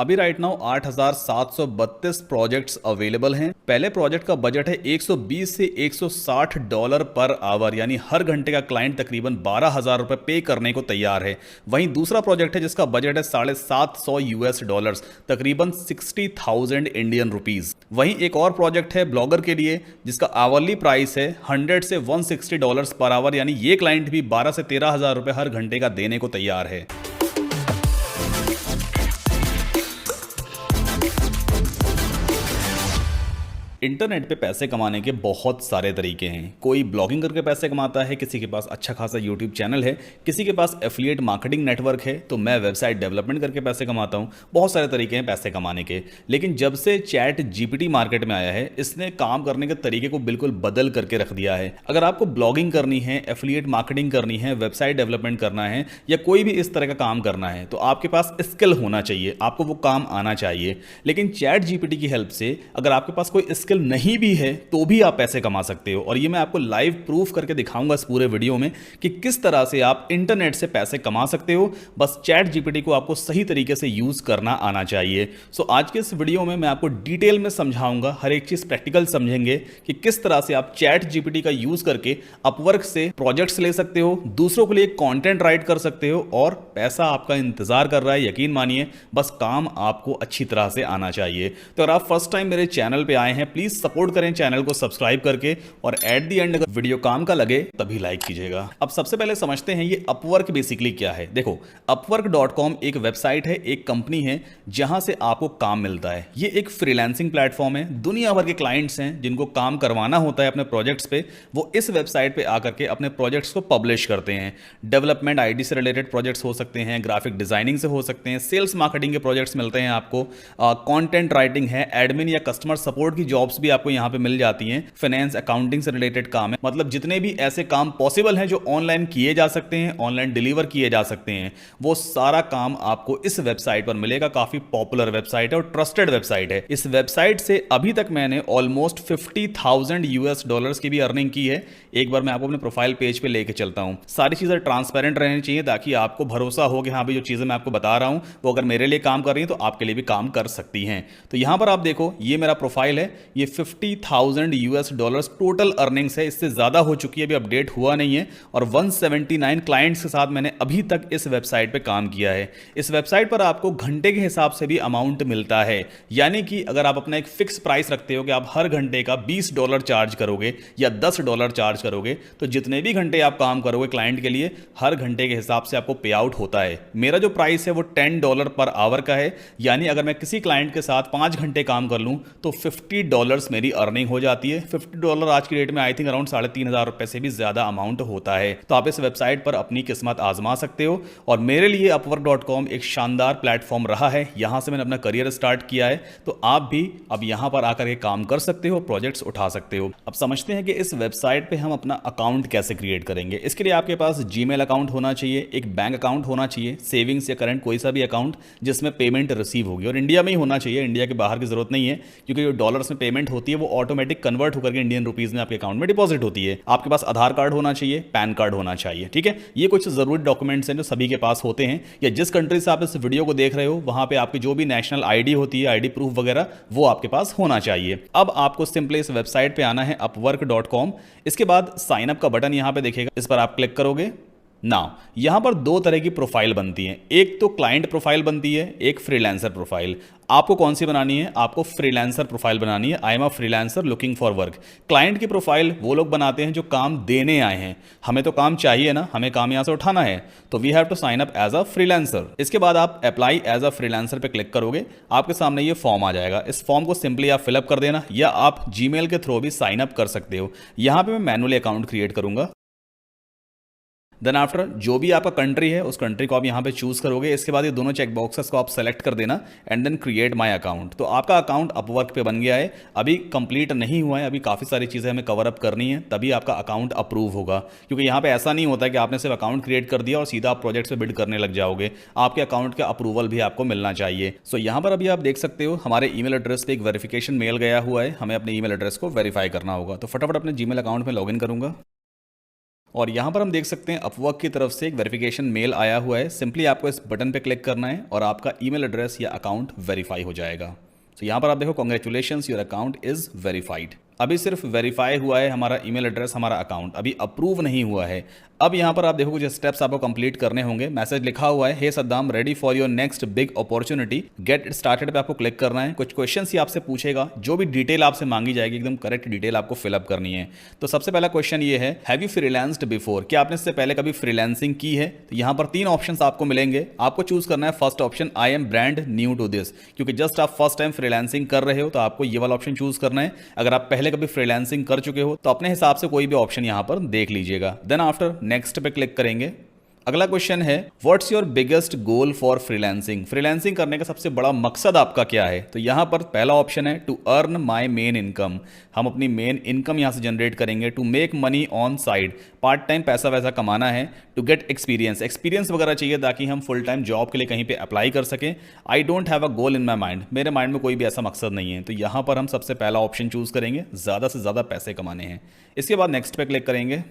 अभी right now 8,732 projects available हैं। पहले प्रोजेक्ट का बजट है 120 से $160 पर आवर, यानी हर घंटे का क्लाइंट तकरीबन 12,000 रुपए पे करने को तैयार है। वहीं दूसरा प्रोजेक्ट है जिसका बजट है $750, तकरीबन 60,000 इंडियन रुपीज। वहीं एक और प्रोजेक्ट है ब्लॉगर के लिए जिसका आवरली प्राइस है $100 से $160 पर आवर, यानी ये क्लाइंट भी 12 से 13,000 रुपए हर घंटे का देने को तैयार है। इंटरनेट पे पैसे कमाने के बहुत सारे तरीके हैं। कोई ब्लॉगिंग करके पैसे कमाता है, किसी के पास अच्छा खासा यूट्यूब चैनल है, किसी के पास एफिलिएट मार्केटिंग नेटवर्क है, तो मैं वेबसाइट डेवलपमेंट करके पैसे कमाता हूँ। बहुत सारे तरीके हैं पैसे कमाने के। लेकिन जब से चैट जीपीटी मार्केट में आया है, इसने काम करने के तरीके को बिल्कुल बदल करके रख दिया है। अगर आपको ब्लॉगिंग करनी है, एफिलिएट मार्केटिंग करनी है, वेबसाइट डेवलपमेंट करना है या कोई भी इस तरह का काम करना है, तो आपके पास स्किल होना चाहिए, आपको वो काम आना चाहिए। लेकिन चैट जीपीटी की हेल्प से अगर आपके पास कोई स्किल नहीं भी है तो भी आप पैसे कमा सकते हो। और ये मैं आपको लाइव प्रूफ करके दिखाऊंगा इस पूरे वीडियो में कि किस तरह से आप इंटरनेट से पैसे कमा सकते हो। बस चैट जीपीटी को आपको सही तरीके से यूज करना आना चाहिए। सो आज के इस वीडियो में मैं आपको डिटेल में समझाऊंगा, हर एक चीज प्रैक्टिकल समझेंगे कि किस तरह से आप चैट जीपीटी का यूज करके अपवर्क से प्रोजेक्ट्स ले सकते हो, दूसरों के लिए कंटेंट राइट कर सकते हो और पैसा आपका इंतजार कर रहा है। यकीन मानिए, बस काम आपको अच्छी तरह से आना चाहिए। तो अगर आप फर्स्ट टाइम मेरे चैनल पे आए हैं, प्लीज सपोर्ट करें चैनल को सब्सक्राइब करके, और एट द एंड अगर वीडियो काम का लगे तभी लाइक कीजिएगा। अब सबसे पहले समझते हैं ये अपवर्क बेसिकली क्या है। देखो, upwork.com एक वेबसाइट है, एक कंपनी है जहां से आपको काम मिलता है। ये एक फ्रीलांसिंग प्लेटफॉर्म है। दुनिया भर के क्लाइंट्स हैं जिनको काम करवाना होता है अपने प्रोजेक्ट्स पे, वो इस वेबसाइट पे आकर के अपने प्रोजेक्ट्स को पब्लिश करते हैं। डेवलपमेंट आईडी से रिलेटेड प्रोजेक्ट्स हो सकते हैं, ग्राफिक डिजाइनिंग से हो सकते हैं, सेल्स मार्केटिंग के प्रोजेक्ट्स मिलते हैं आपको, कंटेंट राइटिंग है, एडमिन या कस्टमर सपोर्ट की जॉब्स भी आपको यहां पे मिल जाती हैं, फाइनेंस अकाउंटिंग से रिलेटेड काम है। मतलब जितने भी ऐसे काम पॉसिबल हैं जो ऑनलाइन किए जा सकते हैं, ऑनलाइन डिलीवर किए जा सकते हैं, वो सारा काम आपको इस वेबसाइट पर मिलेगा। काफी पॉपुलर वेबसाइट है और ट्रस्टेड वेबसाइट है। इस वेबसाइट से अभी तक मैंने ऑलमोस्ट $50,000 की भी अर्निंग की है। एक बार मैं आपको अपने प्रोफाइल पेज पे लेके चलता हूं। सारी चीजें ट्रांसपेरेंट रहनी चाहिए ताकि आपको भरोसा हो कि हाँ भाई, जो चीजें मैं आपको बता रहा हूं वो अगर मेरे लिए काम कर रही हैं तो आपके लिए भी काम कर सकती हैं। तो यहां पर आप देखो, ये मेरा प्रोफाइल है, ये $50,000 टोटल अर्निंग्स है। इससे ज्यादा हो चुकी है, अभी अपडेट हुआ नहीं है। और 179 क्लाइंट्स के साथ मैंने अभी तक इस वेबसाइट पे काम किया है। इस वेबसाइट पर आपको घंटे के हिसाब से भी अमाउंट मिलता है, यानी कि अगर आप अपना एक फिक्स प्राइस रखते हो कि आप हर घंटे का $20 चार्ज करोगे या $10 चार्ज करोगे, तो जितने भी घंटे आप काम करोगे क्लाइंट के लिए, हर घंटे के हिसाब से आपको पे आउट होता है। मेरा जो प्राइस है वो $10 पर आवर का है, यानी अगर मैं किसी क्लाइंट के साथ 5 घंटे काम कर लूं तो $50 मेरी अर्निंग हो जाती है। $50 आज की डेट में आई थिंक अराउंड 3,500 रुपए से भी ज्यादा अमाउंट होता है। तो आप इस वेबसाइट पर अपनी किस्मत आजमा सकते हो। और मेरे लिए अपवर्क.com एक शानदार प्लेटफॉर्म रहा है। यहां से मैंने अपना करियर स्टार्ट किया है, तो आप भी अब यहां पर आकर के काम कर सकते हो, प्रोजेक्ट्स उठा सकते हो। अब समझते हैं कि इस वेबसाइट पे हम अपना अकाउंट कैसे क्रिएट करेंगे। इसके लिए आपके पास जीमेल अकाउंट होना चाहिए, एक बैंक अकाउंट होना चाहिए, सेविंग्स या करंट कोई सा भी अकाउंट जिसमें पेमेंट रिसीव होगी, और इंडिया में ही होना चाहिए। इंडिया के बाहर की जरूरत नहीं है, क्योंकि जो डॉलर्स में पेमेंट होती है वो ऑटोमेटिक कन्वर्ट होकर के इंडियन रुपीज में आपके अकाउंट में डिपॉजिट होती है। आपके पास आधार कार्ड होना चाहिए, पैन कार्ड होना चाहिए। ठीक है, ये कुछ जरूरी डॉक्यूमेंट्स हैं जो सभी के पास होते हैं, या जिस कंट्री से आप इस वीडियो को देख रहे हो वहां पे आपकी जो भी नेशनल आईडी होती है, आईडी प्रूफ वगैरह, वो आपके पास होना चाहिए। अब आपको सिंपली इस वेबसाइट पे आना है upwork.com। इसके बाद साइन अप का बटन यहां पे दिखेगा, इस पर आप क्लिक करोगे। नाउ यहां पर दो तरह की प्रोफाइल बनती है, एक तो क्लाइंट प्रोफाइल बनती है, एक फ्रीलांसर प्रोफाइल। आपको कौन सी बनानी है? आपको फ्रीलांसर प्रोफाइल बनानी है। आई am a freelancer looking for work. Client की प्रोफाइल वो लोग बनाते हैं जो काम देने आए हैं। हमें तो काम चाहिए ना, हमें काम यहां से उठाना है, तो we have to sign up as a freelancer. इसके बाद आप अप्लाई एज अ फ्रीलांसर पे क्लिक करोगे, आपके सामने ये फॉर्म आ जाएगा। इस फॉर्म को सिंपली आप फिलअप कर देना, या आप जीमेल के थ्रू भी साइन अप कर सकते हो। यहां पे मैं मैनुअली अकाउंट क्रिएट करूंगा। देन आफ्टर जो भी आपका कंट्री है उस कंट्री को आप यहाँ पे चूज करोगे। इसके बाद ये दोनों चेक बॉक्सेस को आप सेलेक्ट कर देना and then create my account. तो आपका अकाउंट अपवर्क पे बन गया है। अभी कंप्लीट नहीं हुआ है, अभी काफ़ी सारी चीज़ें हमें कवर अप करनी है, तभी आपका अकाउंट अप्रूव होगा। क्योंकि यहाँ पे ऐसा नहीं होता कि आपने सिर्फ अकाउंट क्रिएट कर दिया और सीधा आप प्रोजेक्ट पे बिड करने लग जाओगे। आपके अकाउंट का अप्रूवल भी आपको मिलना चाहिए। सो यहाँ पर अभी आप देख सकते हो हमारे ईमेल एड्रेस पे एक वेरिफिकेशन मेल गया हुआ है, हमें अपने ईमेल एड्रेस को वेरीफाई करना होगा। तो फटाफट अपने जीमेल अकाउंट में लॉगिन करूंगा। और यहाँ पर हम देख सकते हैं अपवर्क की तरफ से एक वेरिफिकेशन मेल आया हुआ है। सिंपली आपको इस बटन पे क्लिक करना है और आपका ईमेल एड्रेस या अकाउंट वेरीफाई हो जाएगा। तो यहाँ पर आप देखो, congratulations, your account is verified. अभी सिर्फ वेरीफाई हुआ है हमारा ईमेल एड्रेस, हमारा अकाउंट अभी अप्रूव नहीं हुआ है। अब यहाँ पर आप देखो कुछ स्टेप्स आपको कंप्लीट करने होंगे। मैसेज लिखा हुआ है, hey Saddam, ready for your next big opportunity, get started पे आपको क्लिक करना है। कुछ क्वेश्चंस ही आपसे पूछेगा, जो भी डिटेल आपसे मांगी जाएगी एकदम करेक्ट डिटेल आपको फिलअप करनी है। तो सबसे पहला क्वेश्चन ये है, हैव यू फ्रीलांस्ड बिफोर, क्या आपने इससे पहले कभी फ्रीलांसिंग की है? तो यहाँ पर 3 ऑप्शन आपको मिलेंगे, आपको चूज करना है first option, I am brand new to this, क्योंकि जस्ट आप फर्स्ट टाइम फ्रीलांसिंग कर रहे हो तो आपको ये वाला ऑप्शन चूज करना है। अगर आप पहले कभी फ्रीलांसिंग कर चुके हो तो अपने हिसाब से कोई भी ऑप्शन यहां पर देख लीजिएगा। देन आफ्टर नेक्स्ट पे क्लिक करेंगे। अगला क्वेश्चन है, what's your biggest goal for freelancing, freelancing करने का सबसे बड़ा मकसद आपका क्या है? तो यहां पर पहला ऑप्शन है, to earn my main income, हम अपनी मेन इनकम यहां से जनरेट करेंगे। To make money on side, part time पैसा वैसा कमाना है। टू गेट एक्सपीरियंस, एक्सपीरियंस वगैरह चाहिए ताकि हम फुल टाइम जॉब के लिए कहीं पे अप्लाई कर सकें। I don't have a goal in my mind, मेरे माइंड में कोई भी ऐसा मकसद नहीं है। तो यहां पर हम सबसे पहला ऑप्शन चूज करेंगे, ज़्यादा से ज़्यादा पैसे कमाने हैं। इसके बाद नेक्स्ट पे क्लिक करेंगे।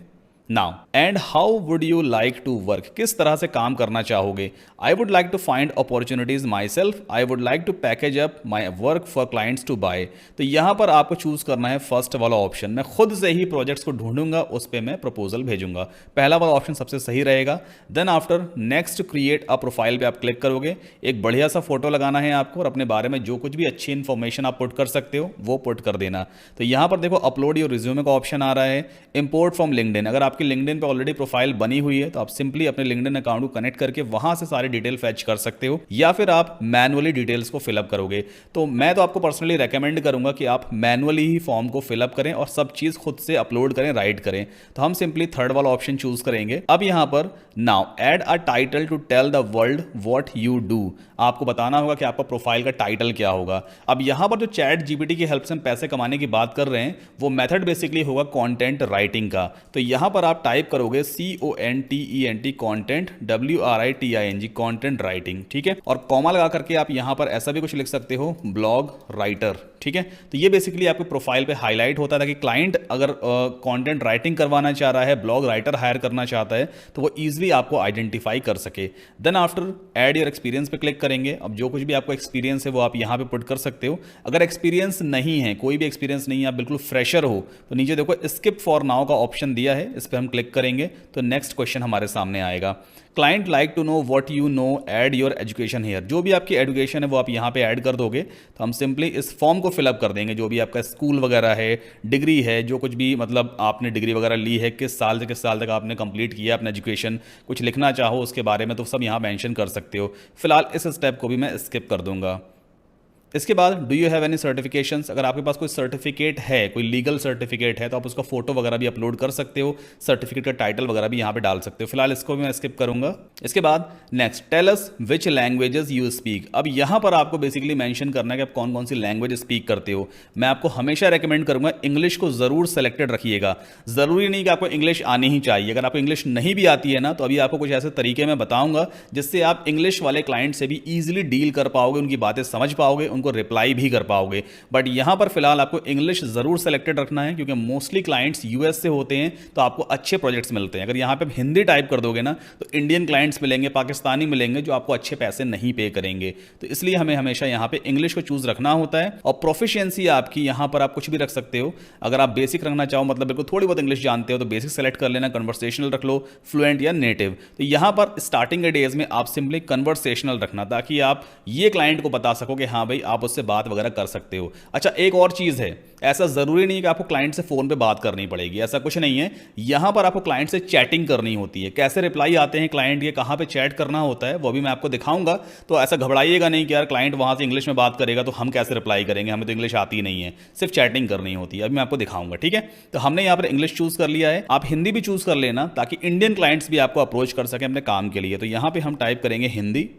Now and how would you like to work, किस तरह से काम करना चाहोगे? I would like to find opportunities myself, I would like to package up my work for clients to buy. तो यहां पर आपको चूज करना है फर्स्ट वाला ऑप्शन, मैं खुद से ही प्रोजेक्ट्स को ढूंढूंगा, उस पर मैं प्रपोजल भेजूंगा। पहला वाला ऑप्शन सबसे सही रहेगा। Then after next create a profile पे आप क्लिक करोगे, एक बढ़िया सा फोटो लगाना है आपको और अपने बारे में जो कुछ भी अच्छी इंफॉर्मेशन आप पुट कर सकते हो वो पुट कर देना। तो यहां पर देखो अपलोड योर रिज्यूमे का ऑप्शन आ रहा है, इंपोर्ट फ्रॉम लिंक्डइन, अगर आपकी लिंक्डइन पे ऑलरेडी प्रोफाइल बनी हुई है तो आप सिंपली अपने लिंक्डइन अकाउंट को कनेक्ट करके वहां से सारी डिटेल फैच कर सकते हो, या फिर आप मैनुअली डिटेल्स को फिलअप करोगे। तो मैं तो आपको पर्सनली रेकमेंड करूंगा कि आप मैनुअली ही फॉर्म को फिलअप करें और सब चीज खुद से अपलोड करें, राइट करें। तो हम सिंपली थर्ड वाला ऑप्शन चूज करेंगे। अब यहां पर now add a title to tell the world what you do, आपको बताना होगा कि आपका प्रोफाइल का टाइटल क्या होगा। अब यहां पर जो चैट जीपीटी की हेल्प से हम पैसे कमाने की बात कर रहे हैं वो मेथड बेसिकली होगा कंटेंट राइटिंग का। तो यहां पर आप टाइप करोगे CONTENT content, WRITING content writing, ठीक है, और कॉमा लगा करके आप यहां पर ऐसा भी कुछ लिख सकते हो, ब्लॉग राइटर, ठीक है। तो ये बेसिकली आपके प्रोफाइल पे हाईलाइट होता है ताकि क्लाइंट अगर कंटेंट राइटिंग करवाना चाह रहा है, ब्लॉग राइटर हायर करना चाहता है तो वो इजीली आपको आइडेंटिफाई कर सके। Then after add your experience पे क्लिक करेंगे। अब जो कुछ भी आपको एक्सपीरियंस है वो आप यहां पे पुट कर सकते हो। अगर एक्सपीरियंस नहीं है, कोई भी एक्सपीरियंस नहीं है, आप बिल्कुल फ्रेशर हो, तो नीचे देखो स्किप फॉर नाउ का ऑप्शन दिया है, इस पर हम क्लिक करेंगे तो नेक्स्ट क्वेश्चन हमारे सामने आएगा। Client like to know what you know, add your education here, जो भी आपकी एजुकेशन है वो आप यहाँ पे ऐड कर दोगे। तो हम सिंपली इस फॉर्म को फिलअप कर देंगे, जो भी आपका स्कूल वगैरह है, डिग्री है, जो कुछ भी मतलब आपने डिग्री वगैरह ली है, किस साल से किस साल तक आपने कंप्लीट किया अपना एजुकेशन, कुछ लिखना चाहो उसके बारे में तो सब यहाँ मेंशन कर सकते हो। फिलहाल इस स्टेप को भी मैं स्किप कर दूंगा। इसके बाद do you have any certifications, अगर आपके पास कोई सर्टिफिकेट है, कोई लीगल सर्टिफिकेट है तो आप उसका फोटो वगैरह भी अपलोड कर सकते हो, सर्टिफिकेट का टाइटल वगैरह भी यहाँ पे डाल सकते हो। फिलहाल इसको भी मैं स्किप करूंगा। इसके बाद next, tell us which languages you speak, अब यहाँ पर आपको बेसिकली मेंशन करना है कि आप कौन कौन सी लैंग्वेज स्पीक करते हो। मैं आपको हमेशा रेकमेंड करूंगा इंग्लिश को जरूर सेलेक्टेड रखिएगा। जरूरी नहीं कि आपको इंग्लिश आनी ही चाहिए, अगर आपको इंग्लिश नहीं भी आती है ना तो अभी आपको कुछ ऐसे तरीके मैं बताऊंगा जिससे आप इंग्लिश वाले क्लाइंट से भी ईजिली डील कर पाओगे, उनकी बातें समझ पाओगे, उनको रिप्लाई भी कर पाओगे। बट यहां पर फिलहाल आपको इंग्लिश जरूर सेलेक्टेड रखना है क्योंकि मोस्टली क्लाइंट्स यूएस से होते हैं तो आपको अच्छे प्रोजेक्ट्स मिलते हैं। अगर यहां पे हिंदी टाइप कर दोगे ना तो इंडियन क्लाइंट्स मिलेंगे, पाकिस्तानी मिलेंगे जो आपको अच्छे पैसे नहीं पे करेंगे। तो इसलिए हमें हमेशा यहां पे इंग्लिश को चूज रखना होता है। और प्रोफिशिएंसी आपकी यहां पर आप कुछ भी रख सकते हो। अगर आप बेसिक रखना चाहो, मतलब बिल्कुल थोड़ी बहुत इंग्लिश जानते हो तो बेसिक सेलेक्ट कर लेना, कन्वर्सेशनल रख लो, फ्लुएंट या नेटिव। तो यहां पर स्टार्टिंग के डेज में आप सिंपली कन्वर्सेशनल रखना ताकि आप ये क्लाइंट को बता सको कि हाँ भाई आप उससे बात वगैरह कर सकते हो। अच्छा, एक और चीज है, ऐसा जरूरी नहीं है कि आपको क्लाइंट से फोन पे बात करनी पड़ेगी, ऐसा कुछ नहीं है। यहां पर आपको क्लाइंट से चैटिंग करनी होती है। कैसे रिप्लाई आते हैं क्लाइंट के, कहां पे चैट करना होता है वो भी मैं आपको दिखाऊंगा। तो ऐसा घबराइएगा नहीं कि यार क्लाइंट वहां से इंग्लिश में बात करेगा तो हम कैसे रिप्लाई करेंगे, हमें तो इंग्लिश आती नहीं है, सिर्फ चैटिंग करनी होती है। अभी मैं आपको दिखाऊंगा, ठीक है। तो हमने यहां पर इंग्लिश चूज कर लिया है, आप हिंदी भी चूज कर लेना ताकि इंडियन क्लाइंट्स भी आपको अप्रोच कर सके अपने काम के लिए। तो यहां पर हम टाइप करेंगे हिंदी।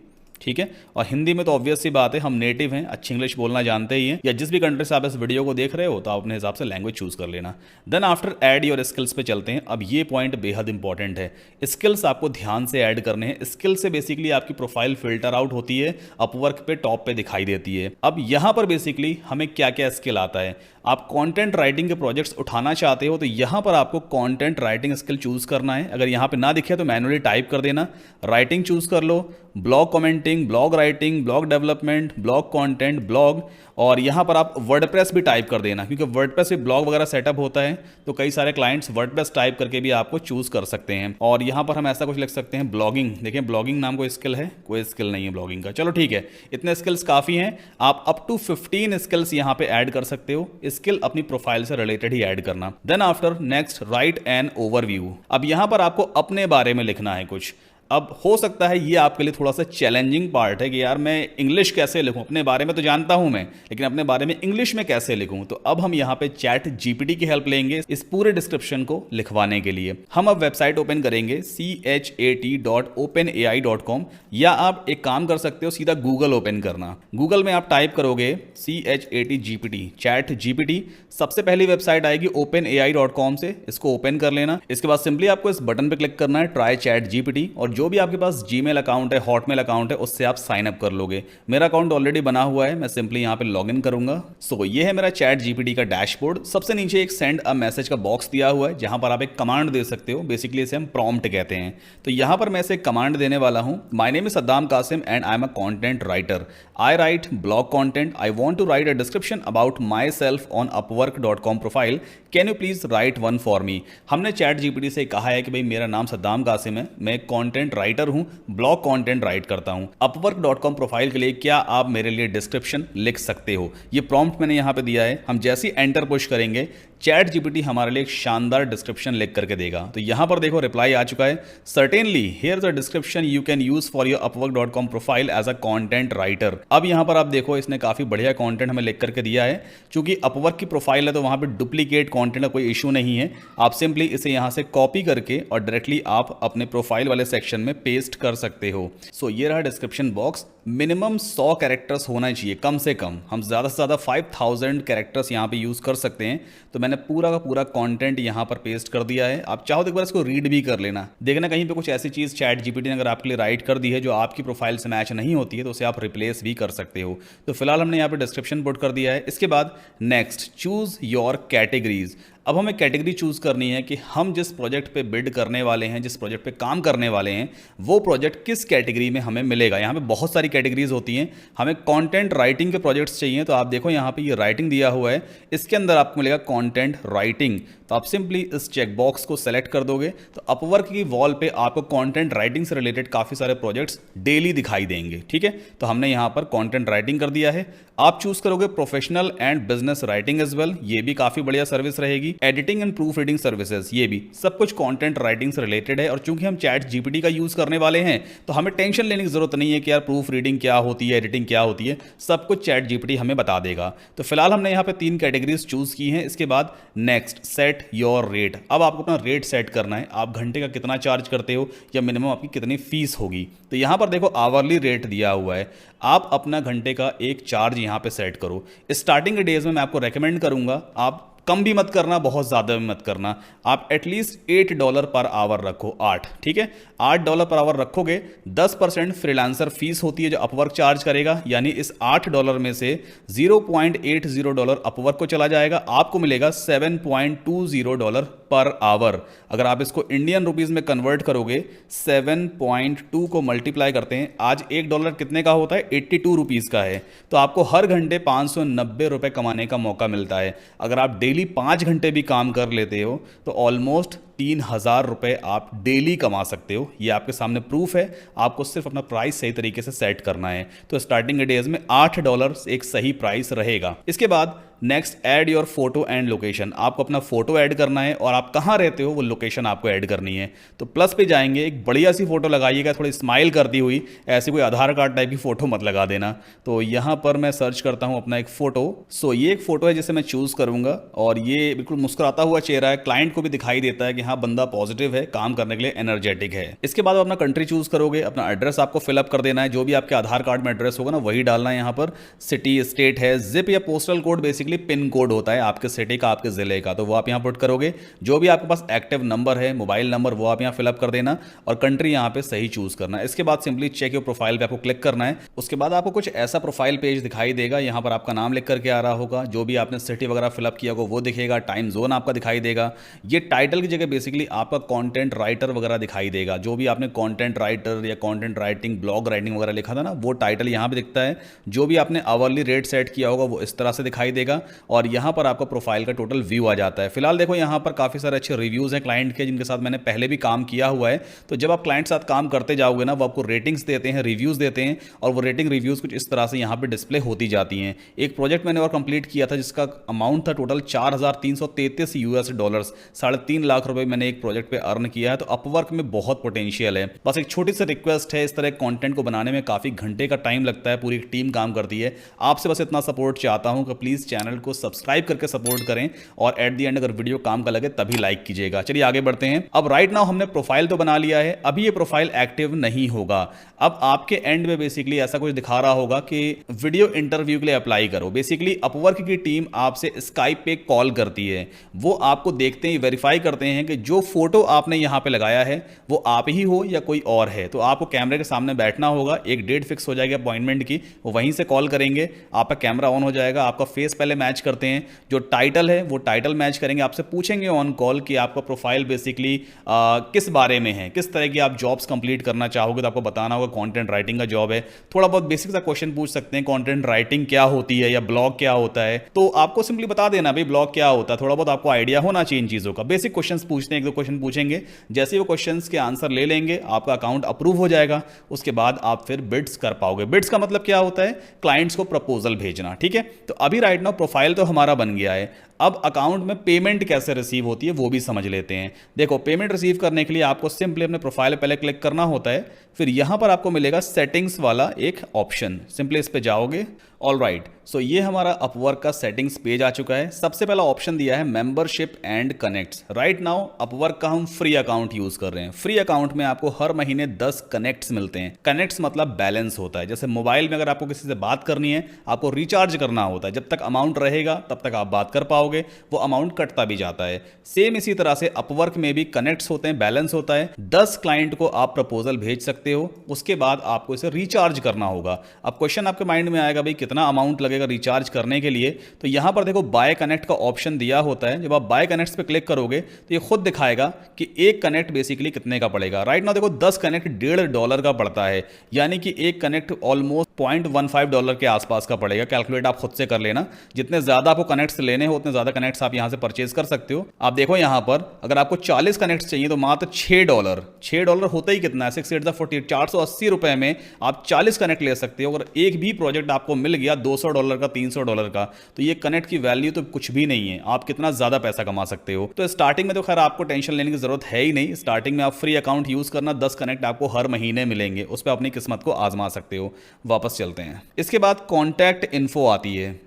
ठीक है। और हिंदी में तो ऑब्वियस सी बात है, हम नेटिव हैं, अच्छी इंग्लिश बोलना जानते ही हैं, या जिस भी कंट्री से आप इस वीडियो को देख रहे हो तो आप अपने हिसाब से लैंग्वेज चूज कर लेना। Then after add your skills पे चलते हैं। अब ये पॉइंट बेहद इंपॉर्टेंट है, स्किल्स आपको ध्यान से ऐड करने हैं। स्किल से बेसिकली आपकी प्रोफाइल फिल्टर आउट होती है, अपवर्क पे टॉप पे दिखाई देती है। अब यहाँ पर बेसिकली हमें क्या क्या स्किल आता है। आप कंटेंट राइटिंग के प्रोजेक्ट्स उठाना चाहते हो तो यहाँ पर आपको कंटेंट राइटिंग स्किल चूज करना है। अगर यहाँ पे ना दिखे तो मैनुअली टाइप कर देना, राइटिंग चूज कर लो, blog commenting, blog writing, blog development, blog content, blog, और यहाँ पर आप वर्डप्रेस भी टाइप कर देना, क्योंकि वर्डप्रेस पे ब्लॉग वगैरह सेटअप होता है तो कई सारे क्लाइंट्स वर्डप्रेस टाइप करके भी आपको चूज कर सकते हैं। और यहाँ पर हम ऐसा कुछ लिख सकते हैं, ब्लॉगिंग। देखिए ब्लॉगिंग नाम कोई स्किल है? कोई स्किल नहीं है ब्लॉगिंग का। चलो ठीक है, इतने स्किल्स काफ़ी हैं। आप अप टू 15 स्किल्स यहाँ पे ऐड कर सकते हो। स्किल अपनी प्रोफाइल से रिलेटेड ही ऐड करना। Then after next write an overview. अब यहाँ पर आपको अपने बारे में लिखना है कुछ। अब हो सकता है ये आपके लिए थोड़ा सा चैलेंजिंग पार्ट है कि यार मैं इंग्लिश कैसे लिखूं, अपने बारे में तो जानता हूं मैं, लेकिन अपने बारे में इंग्लिश में कैसे लिखूं। तो अब हम यहां पे चैट जीपीटी की हेल्प लेंगे इस पूरे डिस्क्रिप्शन को लिखवाने के लिए। हम अब वेबसाइट ओपन करेंगे chat.openai.com, या आप एक काम कर सकते हो, सीधा गूगल ओपन करना। गूगल में आप टाइप करोगे ChatGPT, चैट जीपीटी, सबसे पहली वेबसाइट आएगी openai.com से, इसको ओपन कर लेना। इसके बाद सिंपली आपको इस बटन पे क्लिक करना है, ट्राई चैट जीपीटी, और जो भी आपके पास जीमेल अकाउंट है, हॉटमेल अकाउंट है, उससे आप साइन अप कर लोगे। मेरा अकाउंट ऑलरेडी बना हुआ है, मैं सिंपली यहाँ पे लॉगिन करूंगा। सो ये है मेरा चैट जीपीटी का डैशबोर्ड। सबसे नीचे एक सेंड अ मैसेज का बॉक्स दिया हुआ है, जहां पर आप एक कमांड दे सकते हो। बेसिकली इसे हम प्रॉम्प्ट कहते हैं। तो यहां पर मैं इसे कमांड देने वाला हूं, my name is Saddam Qasim and I am a content writer. I write blog content. I want to write a description about myself on upwork.com profile. Can you please write one for me. हमने chat GPT से कहा है कि भाई मेरा नाम सद्दाम कासिम है, मैं कंटेंट राइटर हूं, ब्लॉग कंटेंट राइट करता हूं, upwork.com प्रोफाइल के लिए क्या आप मेरे लिए डिस्क्रिप्शन लिख सकते हो। ये प्रॉम्प्ट मैंने यहां पे दिया है। हम जैसे ही एंटर पुश करेंगे, चैट जीपीटी हमारे लिए एक शानदार डिस्क्रिप्शन लिख करके देगा। तो यहां पर देखो रिप्लाई आ चुका है, certainly here is a description you can use for your upwork.com profile as a content writer. अब यहां पर आप देखो इसने काफी बढ़िया कंटेंट हमें लिख करके दिया है। चूंकि अपवर्क की प्रोफाइल है तो वहां पे डुप्लीकेट कंटेंट का कोई इशू नहीं है। आप सिंपली इसे यहां से कॉपी करके और डायरेक्टली आप अपने प्रोफाइल वाले सेक्शन में पेस्ट कर सकते हो। सो ये रहा डिस्क्रिप्शन बॉक्स। मिनिमम 100 कैरेक्टर्स होना चाहिए कम से कम। हम ज़्यादा से ज़्यादा 5000 कैरेक्टर्स यहाँ पे यूज़ कर सकते हैं। तो मैंने पूरा का पूरा कंटेंट यहाँ पर पेस्ट कर दिया है। आप चाहो तो एक बार इसको रीड भी कर लेना, देखना कहीं पे कुछ ऐसी चीज़ चैट जीपीटी ने अगर आपके लिए राइट कर दी है जो आपकी प्रोफाइल से मैच नहीं होती है तो उसे आप रिप्लेस भी कर सकते हो। तो फिलहाल हमने यहाँ पे डिस्क्रिप्शन पुट कर दिया है। इसके बाद नेक्स्ट चूज़ योर कैटेगरीज। अब हमें कैटेगरी चूज करनी है कि हम जिस प्रोजेक्ट पे बिल्ड करने वाले हैं, जिस प्रोजेक्ट पे काम करने वाले हैं, वो प्रोजेक्ट किस कैटेगरी में हमें मिलेगा। यहाँ पे बहुत सारी कैटेगरीज होती हैं। हमें कंटेंट राइटिंग के प्रोजेक्ट्स चाहिए तो आप देखो यहाँ पे ये राइटिंग दिया हुआ है, इसके अंदर आपको मिलेगा कंटेंट राइटिंग। तो आप सिंपली इस चेकबॉक्स को सेलेक्ट कर दोगे तो अपवर्क की वॉल पे आपको कंटेंट राइटिंग से रिलेटेड काफ़ी सारे प्रोजेक्ट्स डेली दिखाई देंगे। ठीक है, तो हमने यहाँ पर कंटेंट राइटिंग कर दिया है। आप चूज करोगे professional and business writing as well, ये भी काफ़ी बढ़िया सर्विस रहेगी। Editing and proofreading services, ये भी सब कुछ कंटेंट राइटिंग से रिलेटेड है। और चूंकि हम चैट जीपीटी का यूज करने वाले हैं तो हमें टेंशन लेने की जरूरत नहीं है कि यार प्रूफ रीडिंग क्या होती है, एडिटिंग क्या होती है, सब कुछ चैट जीपीटी हमें बता देगा। तो फिलहाल हमने यहाँ पे 3 कैटेगरीज चूज की हैं। इसके बाद नेक्स्ट सेट योर रेट। अब आपको अपना रेट सेट करना है, आप घंटे का कितना चार्ज करते हो या मिनिमम आपकी कितनी फीस होगी। तो यहाँ पर देखो आवरली रेट दिया हुआ है, आप अपना घंटे का एक चार्ज यहाँ पे सेट करो। स्टार्टिंग के डेज में मैं आपको रेकमेंड करूंगा आप कम भी मत करना, बहुत ज़्यादा भी मत करना। आप एटलीस्ट $8 पर आवर रखो, 8, ठीक है, $8 पर आवर रखोगे। 10% फ्रीलांसर फीस होती है जो अपवर्क चार्ज करेगा, यानी इस $8 में से $0.80 अपवर्क को चला जाएगा, आपको मिलेगा $7.20 पर आवर। अगर आप इसको इंडियन रुपीज़ में कन्वर्ट करोगे, 7.2 को मल्टीप्लाई करते हैं, आज $1 कितने का होता है, 82 रुपीज़ का है। तो आपको हर घंटे 590 रुपये कमाने का मौका मिलता है। अगर आप डेली 5 घंटे भी काम कर लेते हो तो ऑलमोस्ट 3000 रुपये आप डेली कमा सकते हो। ये आपके सामने प्रूफ है, आपको सिर्फ अपना प्राइस सही तरीके से सेट करना है। तो स्टार्टिंग के डेज में $8 एक सही प्राइस रहेगा। इसके बाद next add your photo and location, आपको अपना फोटो ऐड करना है और आप कहाँ रहते हो वो लोकेशन आपको ऐड करनी है। तो प्लस पे जाएंगे, एक बढ़िया सी फोटो लगाइएगा, थोड़ी स्माइल करती हुई, ऐसी कोई आधार कार्ड टाइप की फोटो मत लगा देना। तो यहाँ पर मैं सर्च करता हूँ अपना एक फोटो। सो ये एक फोटो है जिसे मैं चूज करूंगा और ये बिल्कुल मुस्कुराता हुआ चेहरा है, क्लाइंट को भी दिखाई देता है कि हाँ बंदा पॉजिटिव है, काम करने के लिए एनर्जेटिक है। इसके बाद आप अपना कंट्री चूज करोगे, अपना एड्रेस आपको फिलअप कर देना है, जो भी आपके आधार कार्ड में एड्रेस होगा ना वही डालना है यहाँ पर। सिटी स्टेट है, जिप या postal code basically pin code होता है आपके सिटी का, आपके जिले का, तो वो आप यहाँ पुट करोगे। जो भी आपके पास एक्टिव नंबर है, मोबाइल नंबर, वो आप यहाँ फिलअप कर देना और कंट्री यहाँ पे सही चूज करना है। इसके बाद सिंपली चेक योर प्रोफाइल पे आपको क्लिक करना है। उसके बाद आपको कुछ ऐसा प्रोफाइल पेज दिखाई देगा, यहाँ पर आपका नाम लिख करके आ रहा होगा, जो भी आपने सिटी वगैरह फिलअप किया होगा वो दिखेगा, टाइम जोन आपका दिखाई देगा। ये टाइटल की जगह बेसिकली आपका कंटेंट राइटर वगैरह दिखाई देगा, जो भी आपने कंटेंट राइटर या कंटेंट राइटिंग, ब्लॉग राइटिंग वगैरह लिखा था ना, वो टाइटल यहाँ पे दिखता है। जो भी आपने आवरली रेट सेट किया होगा वो इस तरह से दिखाई देगा और यहाँ पर आपका प्रोफाइल का टोटल व्यू आ जाता है। फिलहाल देखो यहाँ पर काफ़ी सारे अच्छे रिव्यूज़ हैं क्लाइंट के, जिनके साथ मैंने पहले भी काम किया हुआ है। तो जब आप क्लाइंट साथ काम करते जाओगे ना, वो आपको रेटिंग्स देते हैं, रिव्यूज़ देते हैं और वो रेटिंग रिव्यूज़ कुछ इस तरह से यहाँ पे डिस्प्ले होती जाती हैं। एक प्रोजेक्ट मैंने और कंप्लीट किया था जिसका अमाउंट था टोटल $4,333, 3.5 लाख रुपए मैंने एक प्रोजेक्ट पे अर्न किया है। तो अपवर्क में बहुत पोटेंशियल है। बस एक छोटी सी रिक्वेस्ट है, इस तरह कंटेंट को बनाने में काफ़ी घंटे का टाइम लगता है, पूरी एक टीम काम करती है। आपसे बस इतना सपोर्ट चाहता हूं कि प्लीज़ चैनल को सब्सक्राइब करके सपोर्ट करें और एट द एंड अगर वीडियो काम का लगे तभी लाइक कीजिएगा। चलिए आगे बढ़ते हैं। अब राइट नाउ हमने प्रोफाइल तो बना लिया है, अभी ये प्रोफाइल एक्टिव नहीं होगा। अब आपके एंड में बेसिकली ऐसा कुछ दिखा रहा होगा कि वीडियो इंटरव्यू के लिए अप्लाई करो। बेसिकली अपवर्क की टीम आपसे स्काइप पे कॉल करती है, वो आपको देखते ही वेरीफाई करते हैं कि जो फोटो आपने यहां पे लगाया है वो आप ही हो या कोई और है। तो आपको कैमरे के सामने बैठना होगा, एक डेट फिक्स हो जाएगी अपॉइंटमेंट की, वो वहीं से कॉल करेंगे, आपका कैमरा ऑन हो जाएगा, आपका फेस पहले मैच करते हैं, जो टाइटल है वो टाइटल मैच करेंगे, आपसे पूछेंगे ऑन कॉल कि आपका प्रोफाइल बेसिकली किस बारे में है, किस तरह की आप जॉब्स कंप्लीट करना चाहोगे, तो आपको बताना होगा कंटेंट राइटिंग का जॉब है। थोड़ा बहुत बेसिक सा क्वेश्चन पूछ सकते हैं, कंटेंट राइटिंग क्या होती है या ब्लॉग क्या होता है, तो आपको सिंपली बता देना भाई ब्लॉग क्या होता है, थोड़ा बहुत आपको आइडिया होना चाहिए इन चीज़ों का। बेसिक क्वेश्चन पूछते हैं, एक दो क्वेश्चन पूछेंगे, जैसे वो क्वेश्चन के आंसर ले लेंगे आपका अकाउंट अप्रूव हो जाएगा। उसके बाद आप फिर बिड्स कर पाओगे। बिड्स का मतलब क्या होता है, क्लाइंट्स को प्रपोजल भेजना, ठीक है। तो अभी राइट नाउ प्रोफाइल तो हमारा बन गया है, अब अकाउंट में पेमेंट कैसे रिसीव होती है वो भी समझ लेते हैं। देखो पेमेंट रिसीव करने के लिए आपको सिंपली अपने प्रोफाइल पे पहले क्लिक करना होता है, फिर यहां पर आपको मिलेगा सेटिंग्स वाला एक ऑप्शन, सिंपली इस पे जाओगे। ऑल राइट, सो ये हमारा अपवर्क का सेटिंग्स पेज आ चुका है। सबसे पहला ऑप्शन दिया है membership and connects. Right now Upwork का हम फ्री अकाउंट यूज कर रहे हैं। फ्री अकाउंट में आपको हर महीने 10 कनेक्ट्स मिलते हैं। कनेक्ट्स मतलब बैलेंस होता है, जैसे मोबाइल में अगर आपको किसी से बात करनी है आपको रिचार्ज करना होता है, जब तक अमाउंट रहेगा तब तक आप बात कर पाओगे, वो अमाउंट कटता भी जाता है। सेम इसी तरह से अपवर्क में भी कनेक्ट्स होते हैं, बैलेंस होता है। 10 क्लाइंट को आप प्रपोजल भेज सकते हो, उसके बाद आपको इसे रिचार्ज करना होगा। अब क्वेश्चन आपके माइंड में आएगा भाई कितना अमाउंट लगेगा रिचार्ज करने के लिए, तो यहां पर देखो बाय कनेक्ट का ऑप्शन दिया होता है। जब आप बाय कनेक्ट्स पे क्लिक करोगे तो ये खुद दिखाएगा कि एक कनेक्ट बेसिकली कितने का पड़ेगा। राइट नाउ देखो 10 कनेक्ट $1.5 का पड़ता है, यानी कि एक कनेक्ट ऑलमोस्ट $0.15 के आसपास का पड़ेगा। कैलकुलेट आप खुद से कर लेना, जितने ज्यादा आपको कनेक्ट्स लेने हो उतने ज्यादा कनेक्ट्स आप यहां से परचेज कर सकते हो। आप देखो यहां पर अगर आपको 40 कनेक्ट्स चाहिए तो मात्र $6 होता ही कितना है, 6 8 40, 480 रुपए में आप 40 कनेक्ट ले सकते हो। अगर एक भी प्रोजेक्ट आपको मिल गया $200 का, $300 का, तो ये कनेक्ट की वैल्यू तो कुछ भी नहीं है। आप कितना ज्यादा पैसा कमा सकते हो। तो स्टार्टिंग में तो खैर आपको टेंशन लेने की जरूरत है ही नहीं। स्टार्टिंग में आप फ्री अकाउंट यूज करना, 10 कनेक्ट आपको हर महीने मिलेंगे, उस पर अपनी किस्मत को आजमा सकते हो। वापस चलते हैं। इसके बाद कॉन्टैक्ट इन्फो आती है।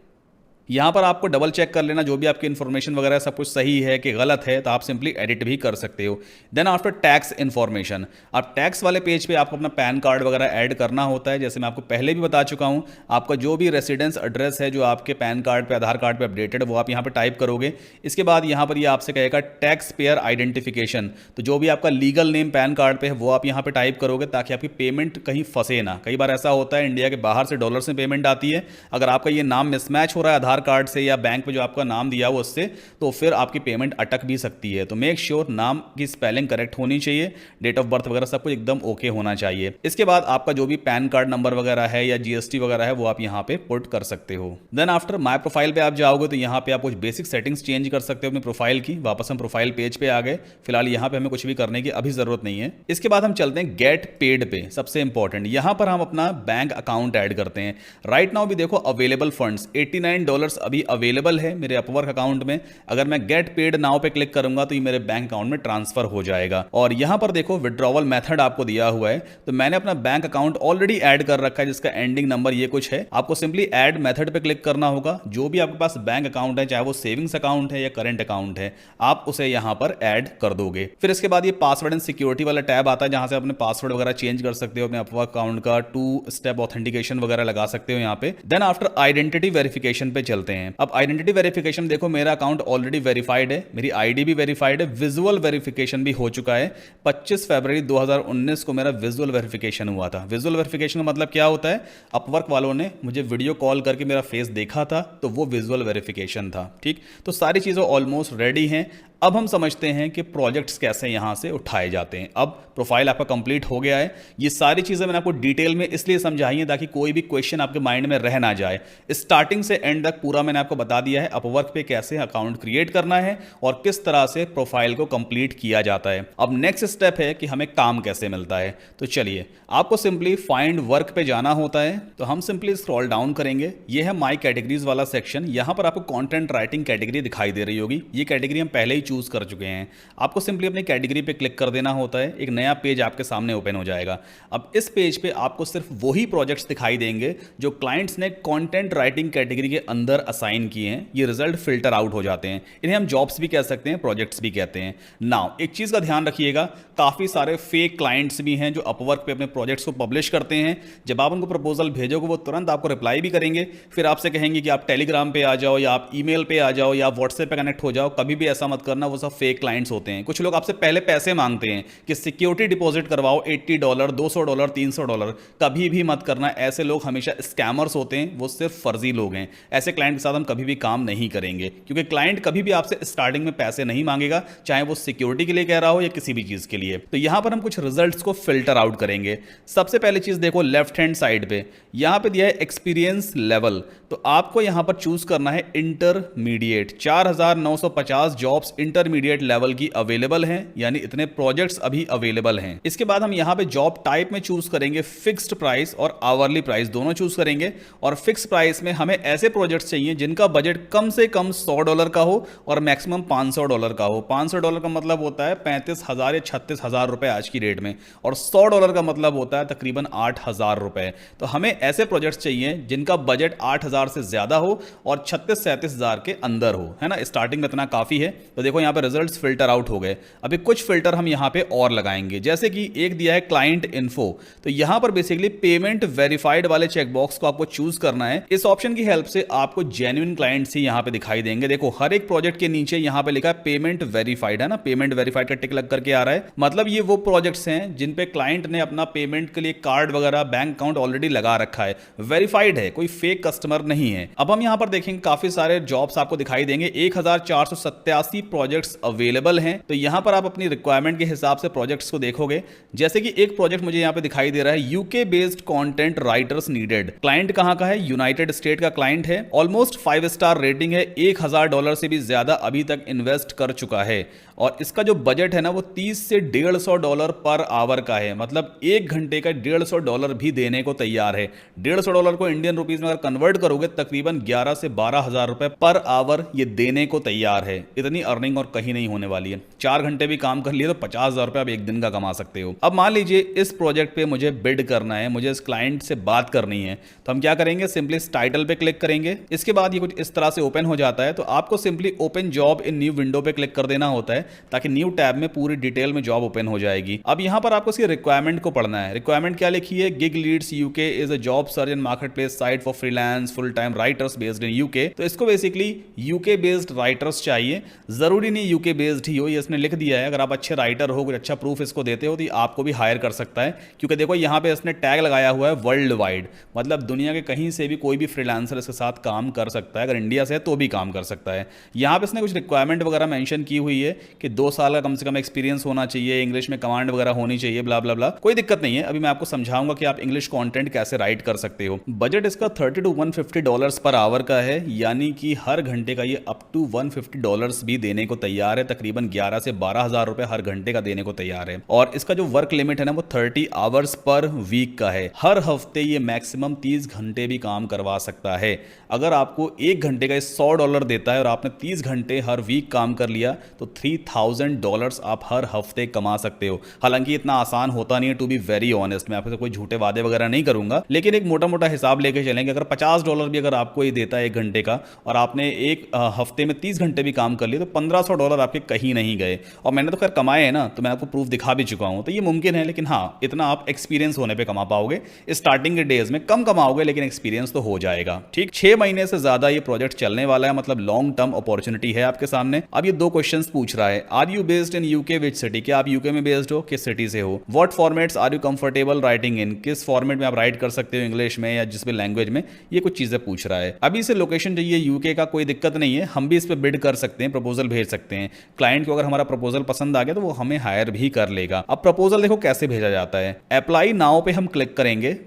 यहाँ पर आपको डबल चेक कर लेना जो भी आपकी इन्फॉर्मेशन वगैरह सब कुछ सही है कि गलत है, तो आप सिंपली एडिट भी कर सकते हो। देन आफ्टर टैक्स इन्फॉर्मेशन, आप टैक्स वाले पेज पे आपको अपना पैन कार्ड वगैरह ऐड करना होता है। जैसे मैं आपको पहले भी बता चुका हूँ, आपका जो भी रेसिडेंस एड्रेस है जो आपके पैन कार्ड पे, आधार कार्ड पे अपडेटेड, वो आप यहाँ पे टाइप करोगे। इसके बाद यहाँ पर ये आपसे कहेगा टैक्स पेयर आइडेंटिफिकेशन, तो जो भी आपका लीगल नेम पैन कार्ड पे है वो आप यहाँ पे टाइप करोगे ताकि आपकी पेमेंट कहीं फंसे ना। कई बार ऐसा होता है इंडिया के बाहर से डॉलर से पेमेंट आती है, अगर आपका ये नाम मिसमैच हो रहा है आधार कार्ड से या बैंक पे जो आपका नाम दिया हो उससे, तो फिर आपकी पेमेंट अटक भी सकती है। तो मेक श्योर नाम की स्पेलिंग करेक्ट होनी चाहिए, डेट ऑफ बर्थ वगैरह सब कुछ एकदम ओके होना चाहिए। इसके बाद आपका जो भी पैन कार्ड नंबर वगैरह है या जीएसटी वगैरह है वो आप यहाँ पे पुट कर सकते हो। देन आफ्टर माय प्रोफाइल पे आप जाओगे तो यहाँ पे आप कुछ बेसिक सेटिंग्स चेंज कर सकते हो अपनी प्रोफाइल की। वापस हम प्रोफाइल पेज पे आ गए। फिलहाल यहाँ पे हमें कुछ भी करने की अभी जरूरत नहीं है। इसके बाद हम चलते हैं गेट पेड पे। सबसे इंपॉर्टेंट, यहाँ पर हम अपना बैंक अकाउंट ऐड करते हैं। राइट नाउ भी देखो अवेलेबल फंड्स $89 $50 अभी अवेलेबल है मेरे अपवर्क अकाउंट में। अगर मैं गेट पेड नाउ पे क्लिक करूंगा तो ये मेरे बैंक अकाउंट में ट्रांसफर हो जाएगा। और यहां पर देखो विड्रॉवल मेथड आपको दिया हुआ है, तो मैंने अपना बैंक अकाउंट ऑलरेडी ऐड कर रखा है जिसका एंडिंग नंबर ये कुछ है। आपको सिंपली ऐड मेथड पे क्लिक करना होगा। जो भी आपके पास बैंक अकाउंट है, चाहे वो सेविंग्स अकाउंट है या करंट अकाउंट है, आप उसे यहां पर ऐड कर दोगे। फिर इसके बाद ये पासवर्ड एंड सिक्योरिटी वाला टैब आता है जहां से अपने पासवर्ड वगैरह चेंज कर सकते हो, अपने अपवर्क अकाउंट का 2 स्टेप ऑथेंटिकेशन वगैरह लगा सकते हो यहां पे। देन आफ्टर आइडेंटिटी वेरिफिकेशन पे चलते हैं। अब आइडेंटिटी वेरिफिकेशन देखो मेरा अकाउंट ऑलरेडी वेरीफाइड है, मेरी आईडी भी वेरीफाइड है, विजुअल वेरिफिकेशन भी हो चुका है। 25 फरवरी 2019 को मेरा विजुअल वेरिफिकेशन हुआ था। विजुअल वेरिफिकेशन का मतलब क्या होता है, अपवर्क वालों ने मुझे वीडियो कॉल करके मेरा फेस देखा था तो वो विजुअल वेरिफिकेशन था। ठीक, तो सारी चीजें ऑलमोस्ट रेडी हैं। अब हम समझते हैं कि प्रोजेक्ट्स कैसे यहां से उठाए जाते हैं। अब प्रोफाइल आपका कंप्लीट हो गया है। ये सारी चीजें मैंने आपको डिटेल में इसलिए समझाई है ताकि कोई भी क्वेश्चन आपके माइंड में रह ना जाए। स्टार्टिंग से एंड तक पूरा मैंने आपको बता दिया है अपवर्क पे कैसे अकाउंट क्रिएट करना है और किस तरह से प्रोफाइल को कंप्लीट किया जाता है। अब नेक्स्ट स्टेप है कि हमें काम कैसे मिलता है। तो चलिए, आपको सिंपली फाइंड वर्क पे जाना होता है। तो हम सिंपली स्क्रॉल डाउन करेंगे। ये है माई कैटेगरीज वाला सेक्शन। यहां पर आपको कंटेंट राइटिंग कैटेगरी दिखाई दे रही होगी। ये कैटेगरी हम पहले ही चूज कर चुके हैं। आपको सिंपली अपनी कैटेगरी पे क्लिक कर देना होता है। एक नया पेज आपके सामने ओपन हो जाएगा। अब इस पेज पे आपको सिर्फ वही प्रोजेक्ट्स दिखाई देंगे जो क्लाइंट्स ने कंटेंट राइटिंग कैटेगरी के अंदर असाइन किए हैं। ये रिजल्ट फिल्टर आउट हो जाते हैं। इन्हें हम जॉब्स भी कह सकते हैं, प्रोजेक्ट्स भी कहते हैं। नाउ एक चीज का ध्यान रखिएगा, काफी सारे फेक क्लाइंट्स भी हैं जो अपवर्क पे अपने प्रोजेक्ट्स को पब्लिश करते हैं। जब आप उनको प्रपोजल भेजोगे वो तुरंत आपको रिप्लाई भी करेंगे, फिर आपसे कहेंगे कि आप टेलीग्राम पे आ जाओ या आप ईमेल पे आ जाओ या व्हाट्सएप पे कनेक्ट हो जाओ। कभी भी ऐसा मत करना, वो सब फेक क्लाइंट्स होते हैं। कुछ लोग आपसे पहले पैसे मांगते हैं कि सिक्योरिटी डिपॉजिट करवाओ, $80, $200, $300। कभी भी मत करना, ऐसे लोग हमेशा स्कैमर्स होते हैं, वो सिर्फ फर्जी लोग हैं। ऐसे क्लाइंट के साथ हम कभी भी काम नहीं करेंगे क्योंकि क्लाइंट कभी भी आपसे स्टार्टिंग में पैसे नहीं मांगेगा, चाहे वो सिक्योरिटी के लिए कह रहा हो या किसी भी चीज के लिए। तो यहां पर हम कुछ रिजल्ट्स को फिल्टर आउट करेंगे। सबसे पहले चीज देखो लेफ्ट हैंड साइड पे यहां पे दिया है एक्सपीरियंस लेवल। तो आपको यहां पर चूज करना है इंटरमीडिएट। 4950 जॉब्स इंटरमीडिएट लेवल की अवेलेबल हैं, यानी इतने प्रोजेक्ट्स अभी अवेलेबल हैं। इसके बाद हम यहां पे जॉब टाइप में चूज करेंगे फिक्स्ड प्राइस और आवरली प्राइस, दोनों चूज करेंगे। और फिक्स प्राइस में हमें ऐसे प्रोजेक्ट्स चाहिए जिनका बजट कम से कम $100 का हो और मैक्सिमम $500 का हो। $500 का मतलब होता है 35,000 या 36,000 रुपए आज की रेट में, और $100 का मतलब होता है तकरीबन 8,000 रुपए। तो हमें ऐसे प्रोजेक्ट्स चाहिए जिनका बजट 8,000 से ज्यादा हो और 36-37,000 के अंदर हो, है ना। स्टार्टिंग में इतना काफी है। तो देखो यहां पे रिजल्ट्स फिल्टर आउट हो गए। अभी कुछ फिल्टर हम यहां पे और लगाएंगे, जैसे कि एक दिया है क्लाइंट इन्फो। तो यहां पर बेसिकली पेमेंट वेरीफाइड वाले चेकबॉक्स को आपको चूज करना है। इस ऑप्शन की हेल्प से आपको जेन्युइन क्लाइंट्स ही यहां पे दिखाई देंगे। देखो हर एक प्रोजेक्ट के नीचे यहां पे लिखा है पेमेंट वेरीफाइड, है ना। पेमेंट वेरीफाइड का टिक लग करके आ रहा है, मतलब ये वो प्रोजेक्ट्स हैं जिन पे क्लाइंट ने अपना पेमेंट के लिए कार्ड वगैरह बैंक अकाउंट ऑलरेडी लगा रखा है, वेरीफाइड है, कोई फेक कस्टमर नहीं है। अब हम यहां पर देखेंगे काफी सारे जॉब्स आपको दिखाई देंगे। 1487 प्रोजेक्ट्स अवेलेबल हैं। तो यहां पर आप अपनी रिक्वायरमेंट के हिसाब से प्रोजेक्ट्स को देखोगे। जैसे कि एक प्रोजेक्ट मुझे यहां पे दिखाई दे रहा है, UK based content writers needed. Client कहां का है, यूनाइटेड स्टेट का क्लाइंट है। ऑलमोस्ट 5 स्टार रेटिंग है, $1,000 से भी ज्यादा अभी तक इन्वेस्ट कर चुका है। और इसका जो बजट है ना वो $30 से $150 पर आवर का है, मतलब 1 घंटे का $150 भी देने को तैयार है। $150 को इंडियन रुपीज में अगर कन्वर्ट करोगे तकरीबन 11 से 12,000 रुपए पर आवर ये देने को तैयार है। इतनी अर्निंग और कहीं नहीं होने वाली है। 4 घंटे भी काम कर लिए तो 50,000 रुपए आप एक दिन का कमा सकते हो। अब मान लीजिए इस प्रोजेक्ट पे मुझे बिड करना है, मुझे इस क्लाइंट से बात करनी है, तो हम क्या करेंगे, सिंपली इस टाइटल पे क्लिक करेंगे। इसके बाद ये कुछ इस तरह से ओपन हो जाता है। तो आपको simply open job in new window पे क्लिक कर देना होता है ताकि न्यू टैब में पूरी डिटेल में जॉब ओपन हो जाएगी। अब यहां पर आपको इसकी रिक्वायरमेंट को पढ़ना है। रिक्वायरमेंट क्या लिखी है, gig leads UK is a job search and marketplace site for freelance full time writers based in UK. तो इसको बेसिकली यूके बेस्ड राइटर्स चाहिए, जरूरी नहीं यूके बेस्ड ही हो, ये इसने लिख दिया है। अगर आप अच्छे राइटर हो, कुछ अच्छा प्रूफ इसको देते हो तो आपको भी हायर कर सकता है, क्योंकि देखो यहां पे इसने टैग लगाया हुआ है वर्ल्ड वाइड, मतलब दुनिया के कहीं से भी कोई भी फ्रीलांसर इसके साथ काम कर सकता है। अगर इंडिया से है तो भी काम कर सकता है। यहां पे इसने कुछ रिक्वायरमेंट वगैरह मेंशन की हुई है कि 2 साल का कम से कम एक्सपीरियंस होना चाहिए, इंग्लिश में कमांड वगैरह होनी चाहिए, ब्ला ब्ला ब्ला। कोई दिक्कत नहीं है, अभी मैं आपको समझाऊंगा कि आप इंग्लिश कंटेंट कैसे राइट कर सकते हो। बजट इसका $30 to $150 पर आवर का है, यानी कि हर घंटे का ये अप टू $150 भी देने को को तैयार है, तकरीबन 11 से 12 हज़ार रुपए हर घंटे का देने को तैयार है। और इसका जो वर्क लिमिट है ना वो 30 आवर्स पर वीक का है। हर हफ्ते ये मैक्सिमम 30 घंटे भी काम करवा सकता है। अगर आपको 1 घंटे का $100 देता है और आपने 30 घंटे हर वीक काम कर लिया तो $3000 आप हर हफ्ते कमा सकते हो। हालांकि इतना आसान होता नहीं है, टू बी वेरी ऑनेस्ट। मैं आपसे कोई झूठे वादे वगैरह नहीं करूंगा, लेकिन एक मोटा मोटा हिसाब लेके चलेंगे। अगर $50 भी अगर आपको ये देता है 1 घंटे का और आपने एक हफ्ते में 30 घंटे भी काम कर लिए तो $1500 आपके कहीं नहीं गए। और मैंने तो खैर कमाए हैं ना, तो मैं आपको प्रूफ दिखा भी चुका हूं। तो ये मुमकिन है, लेकिन हाँ इतना आप एक्सपीरियंस होने पे कमा पाओगे। स्टार्टिंग के डेज में कम कमाओगे लेकिन एक्सपीरियंस तो हो जाएगा। ठीक, 6 महीने से ज्यादा ये प्रोजेक्ट चलने वाला है, मतलब लॉन्ग टर्म अपॉर्चुनिटी है आपके सामने। अब ये 2 क्वेश्चंस पूछ रहा है। Are you based in UK which city? क्या आप यूके में बेस्ड हो, किस सिटी से हो? What formats are you comfortable writing in? किस फॉर्मेट में आप राइट कर सकते हो, इंग्लिश में या जिस भी लैंग्वेज में? ये कुछ चीजें पूछ रहा है। अभी से लोकेशन चाहिए यूके का, कोई दिक्कत नहीं है, हम भी इस पे बिड कर सकते हैं, प्रपोजल भेज सकते हैं। क्लाइंट को अगर हमारा प्रपोजल पसंद आ गया तो वो हमें हायर भी कर लेगा। अब प्रपोजल देखो कैसे भेजा जाता है। अप्लाई नाउ पे हम क्लिक करेंगे।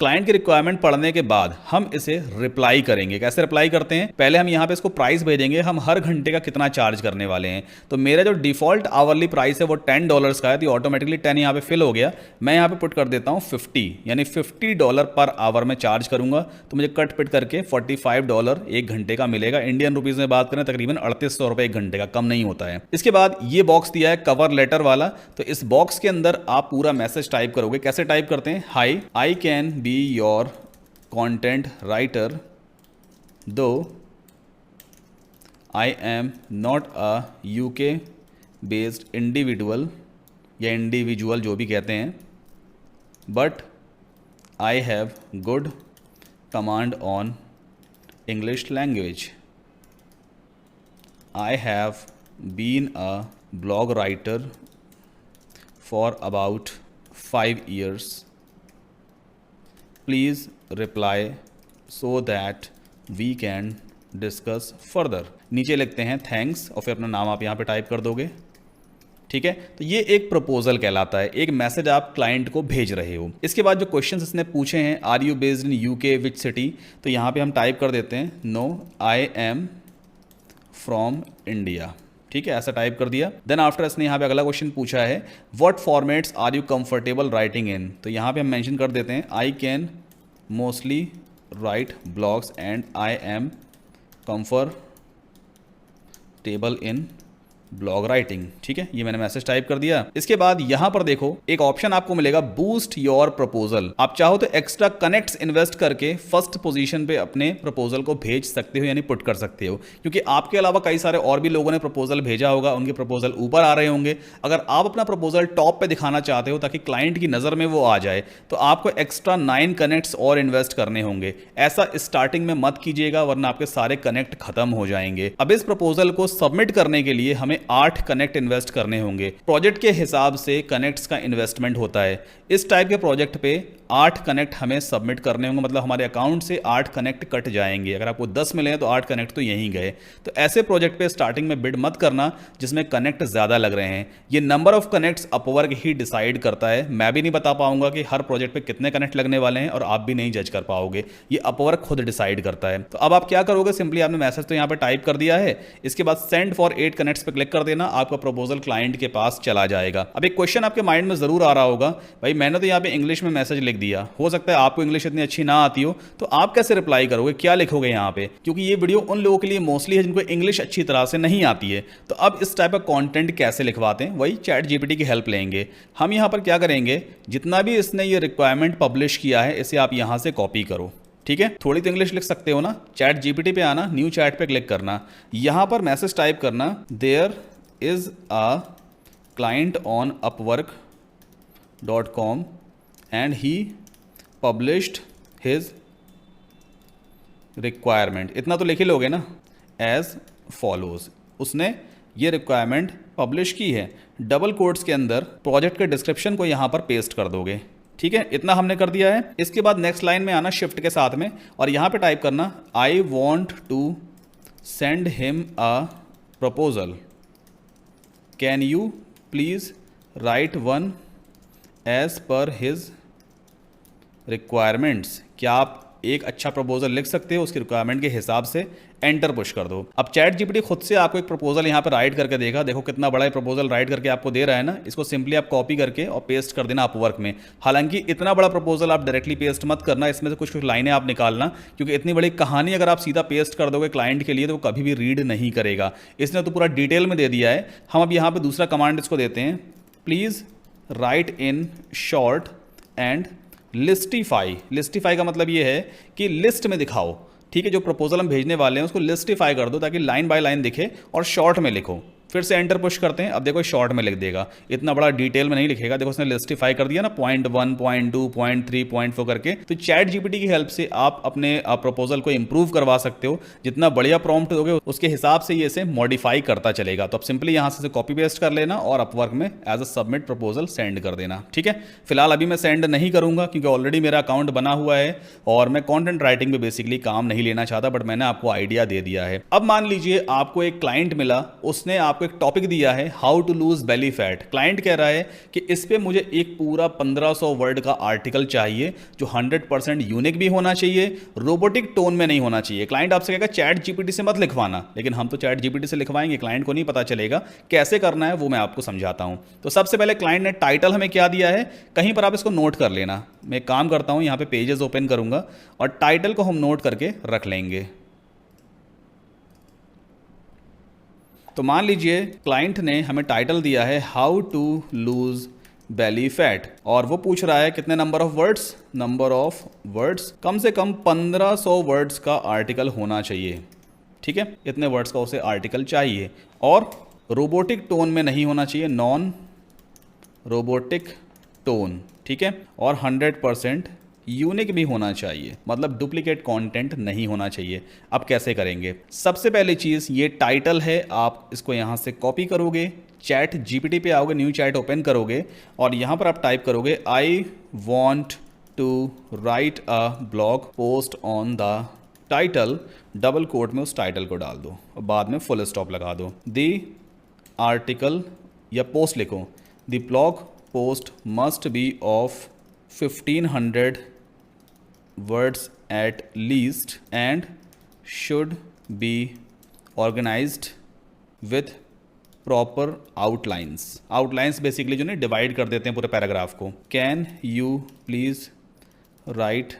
क्लाइंट की रिक्वायरमेंट पढ़ने के बाद हम इसे रिप्लाई करेंगे। कैसे रिप्लाई करते हैं? पहले हम यहाँ पे इसको प्राइस भेजेंगे, हम हर घंटे का कितना चार्ज करने वाले हैं। तो मेरा जो डिफॉल्ट आवरली प्राइस है वो $10 का है, तो ऑटोमेटिकली 10 यहाँ पे फिल हो गया। मैं यहाँ पे पुट कर देता हूँ 50, यानी $50 पर आवर में चार्ज करूंगा। तो मुझे कट पिट करके $45 1 घंटे का मिलेगा। इंडियन रुपीज में बात करें तकरीबन 3800 रुपये 1 घंटे का, कम नहीं होता है। इसके बाद ये बॉक्स दिया है कवर लेटर वाला, तो इस बॉक्स के अंदर आप पूरा मैसेज टाइप करोगे। कैसे टाइप करते हैं? High, I can be your content writer, though I am not a UK based individual या इंडिविजुअल जो भी कहते हैं, but I have good command on English language. I have been a blog writer for about 5 years. Please reply so that we can discuss further. नीचे लिखते हैं thanks और फिर अपना नाम आप यहाँ पे टाइप कर दोगे। ठीक है, तो ये एक प्रपोजल कहलाता है, एक मैसेज आप क्लाइंट को भेज रहे हो। इसके बाद जो क्वेश्चंस इसने पूछे हैं, are you based in UK which city? तो यहाँ पे हम टाइप कर देते हैं no I am from India. ठीक है, ऐसा टाइप कर दिया। देन आफ्टर इसने यहाँ पे अगला क्वेश्चन पूछा है what formats are you comfortable writing in? तो यहाँ पे हम मेंशन कर देते हैं I can mostly write blogs and I am comfortable in blog writing. ठीक है, ये मैंने मैसेज टाइप कर दिया। इसके बाद यहां पर देखो एक ऑप्शन आपको मिलेगा बूस्ट योर प्रपोजल। आप चाहो तो एक्स्ट्रा कनेक्ट्स इन्वेस्ट करके फर्स्ट पोजीशन पे अपने प्रपोजल को भेज सकते हो, यानी पुट कर सकते हो, क्योंकि आपके अलावा कई सारे और भी लोगों ने प्रपोजल भेजा होगा, उनके प्रपोजल ऊपर आ रहे होंगे। अगर आप अपना प्रपोजल टॉप पे दिखाना चाहते हो ताकि क्लाइंट की नजर में वो आ जाए, तो आपको एक्स्ट्रा 9 कनेक्ट्स और इन्वेस्ट करने होंगे। ऐसा स्टार्टिंग में मत कीजिएगा, वरना आपके सारे कनेक्ट खत्म हो जाएंगे। अब इस प्रपोजल को सबमिट करने के लिए हमें 8 कनेक्ट इन्वेस्ट करने होंगे। प्रोजेक्ट के हिसाब से कनेक्ट्स का इन्वेस्टमेंट होता है। इस टाइप के प्रोजेक्ट पे 8 कनेक्ट हमें सबमिट करने होंगे, मतलब हमारे अकाउंट से 8 कनेक्ट कट जाएंगे। अगर आपको 10 मिले हैं तो 8 कनेक्ट तो यहीं गए। तो ऐसे प्रोजेक्ट पे स्टार्टिंग में बिड मत करना जिसमें कनेक्ट ज्यादा लग रहे हैं। ये number of connects Upwork he decide करता है। मैं भी नहीं बता पाऊंगा कि हर प्रोजेक्ट पे कितने कनेक्ट लगने वाले हैं, और आप भी नहीं जज कर पाओगे, ये अपवर्क खुद डिसाइड करता है। तो अब आप क्या करोगे, सिंपली आपने मैसेज तो यहाँ पे टाइप कर दिया है, इसके बाद सेंड फॉर 8 कनेक्ट्स पे क्लिक कर देना, आपका प्रपोजल क्लाइंट के पास चला जाएगा। अब एक क्वेश्चन आपके माइंड में जरूर आ रहा होगा, भाई मैंने तो यहाँ पे इंग्लिश में मैसेज लिख दिया, हो सकता है आपको इंग्लिश इतनी अच्छी ना आती हो, तो आप कैसे रिप्लाई करोगे, क्या लिखोगे यहाँ पे? क्योंकि ये वीडियो उन लोगों के लिए मोस्टली है जिनको इंग्लिश अच्छी तरह से नहीं आती है। तो अब इस टाइप का कंटेंट कैसे लिखवाते हैं, वही चैट जीपीटी की हेल्प लेंगे। हम यहाँ पर क्या करेंगे, जितना भी इसने ये रिक्वायरमेंट पब्लिश किया है इसे आप यहाँ से कॉपी करो। ठीक है, थोड़ी तो इंग्लिश लिख सकते हो ना। चैट जीपीटी पे आना, न्यू चैट पे क्लिक करना, यहाँ पर मैसेज टाइप करना, there is a client on upwork.com and he published his requirement. इतना तो लिख ही लोगे ना, एज फॉलोज। उसने ये रिक्वायरमेंट पब्लिश की है, डबल कोट्स के अंदर प्रोजेक्ट के डिस्क्रिप्शन को यहाँ पर पेस्ट कर दोगे। ठीक है, इतना हमने कर दिया है। इसके बाद नेक्स्ट लाइन में आना शिफ्ट के साथ में, और यहाँ पे टाइप करना I want to send him a proposal, can you please write one as per his requirements. क्या आप एक अच्छा प्रपोजल लिख सकते हो, उसकी रिक्वायरमेंट के हिसाब से एंटर पुश कर दो। अब चैट जीपीटी खुद से आपको एक प्रपोजल यहाँ पे राइट करके देगा, देखो कितना बड़ा प्रपोजल राइट करके आपको दे रहा है ना। इसको सिंपली आप कॉपी करके और पेस्ट कर देना अपवर्क में। हालांकि इतना बड़ा प्रपोजल आप डायरेक्टली पेस्ट मत करना, इसमें से कुछ कुछ लाइनें आप निकालना, क्योंकि इतनी बड़ी कहानी अगर आप सीधा पेस्ट कर दोगे क्लाइंट के लिए तो वो कभी भी रीड नहीं करेगा। इसने तो पूरा डिटेल में दे दिया है। हम अब यहाँ पे दूसरा कमांड इसको देते हैं, please write in short and listify. Listify का मतलब ये है कि लिस्ट में दिखाओ, ठीक है। जो प्रपोजल हम भेजने वाले हैं उसको लिस्टिफाई कर दो ताकि लाइन बाय लाइन दिखे, और शॉर्ट में लिखो। फिर से एंटर पुश करते हैं, अब देखो शॉर्ट में लिख देगा, इतना बड़ा डिटेल में नहीं लिखेगा। देखो उसने लिस्टिफाई कर दिया ना, पॉइंट 1, पॉइंट 2, पॉइंट 3, पॉइंट 4 करके। तो चैट जीपीटी की हेल्प से आप अपने प्रपोजल को इंप्रूव करवा सकते हो। जितना बढ़िया प्रॉम्प्ट दोगे उसके हिसाब से ये इसे मॉडिफाई करता चलेगा। तो अब सिंपली यहाँ से कॉपी पेस्ट कर लेना और अपवर्क में as a submit proposal send कर देना, ठीक है। फिलहाल अभी मैं सेंड नहीं करूंगा क्योंकि ऑलरेडी मेरा अकाउंट बना हुआ है और मैं कॉन्टेंट राइटिंग में बेसिकली काम नहीं लेना चाहता, बट मैंने आपको आइडिया दे दिया है। अब मान लीजिए आपको एक क्लाइंट मिला, उसने आपको एक टॉपिक दिया है, how to lose belly fat. Client कह रहा है कि इस पे मुझे एक पूरा 1500 वर्ड का आर्टिकल चाहिए जो 100% यूनिक भी होना चाहिए, रोबोटिक टोन में नहीं होना चाहिए। क्लाइंट आपसे कहेगा चैट जीपीटी से मत लिखवाना, लेकिन हम तो चैट जीपीटी से लिखवाएंगे, क्लाइंट को नहीं पता चलेगा कैसे करना है, वो मैं आपको समझाता हूं। तो सबसे पहले क्लाइंट ने टाइटल हमें क्या दिया है, कहीं पर आप इसको नोट कर लेना। मैं एक काम करता हूं, यहां पे पेजेस ओपन करूंगा और टाइटल को हम नोट करके रख लेंगे। तो मान लीजिए क्लाइंट ने हमें टाइटल दिया है how to lose belly fat, और वो पूछ रहा है कितने नंबर ऑफ वर्ड्स, कम से कम 1500 वर्ड्स का आर्टिकल होना चाहिए, ठीक है। इतने वर्ड्स का उसे आर्टिकल चाहिए और रोबोटिक टोन में नहीं होना चाहिए, नॉन रोबोटिक टोन, ठीक है। और 100% यूनिक भी होना चाहिए, मतलब डुप्लीकेट कंटेंट नहीं होना चाहिए। अब कैसे करेंगे? सबसे पहली चीज़, ये टाइटल है, आप इसको यहाँ से कॉपी करोगे, चैट जीपीटी पे आओगे, न्यू चैट ओपन करोगे और यहाँ पर आप टाइप करोगे I want to write a blog post on the title, double quote में उस टाइटल को डाल दो और बाद में फुल स्टॉप लगा दो। द आर्टिकल या पोस्ट लिखो, the blog post must be of 1500 words at least and should be organized with proper outlines। outlines basically जो नहीं डिवाइड कर देते हैं पूरे पैराग्राफ को। Can you please right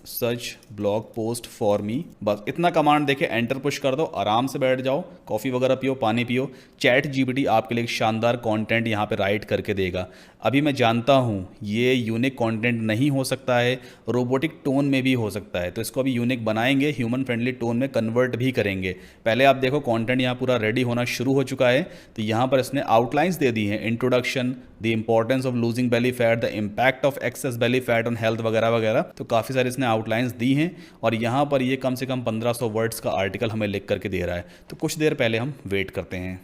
such blog post for me, बस इतना कमांड देके एंटर पुश कर दो, आराम से बैठ जाओ, कॉफ़ी वगैरह पियो, पानी पियो। चैट जीपीटी आपके लिए एक शानदार कंटेंट यहाँ पे राइट करके देगा। अभी मैं जानता हूँ ये यूनिक कंटेंट नहीं हो सकता है, रोबोटिक टोन में भी हो सकता है, तो इसको अभी यूनिक बनाएंगे, ह्यूमन फ्रेंडली टोन में कन्वर्ट भी करेंगे। पहले आप देखो कंटेंट यहाँ पूरा रेडी होना शुरू हो चुका है। तो यहाँ पर इसने आउटलाइंस दे दी हैं, introduction, the importance of losing belly fat, the impact of excess belly fat on health वगैरह वगैरह। तो काफ़ी सारे इसने आउटलाइंस दी हैं और यहाँ पर ये कम से कम 1500 वर्ड्स का आर्टिकल हमें लिख करके दे रहा है। तो कुछ देर पहले हम वेट करते हैं।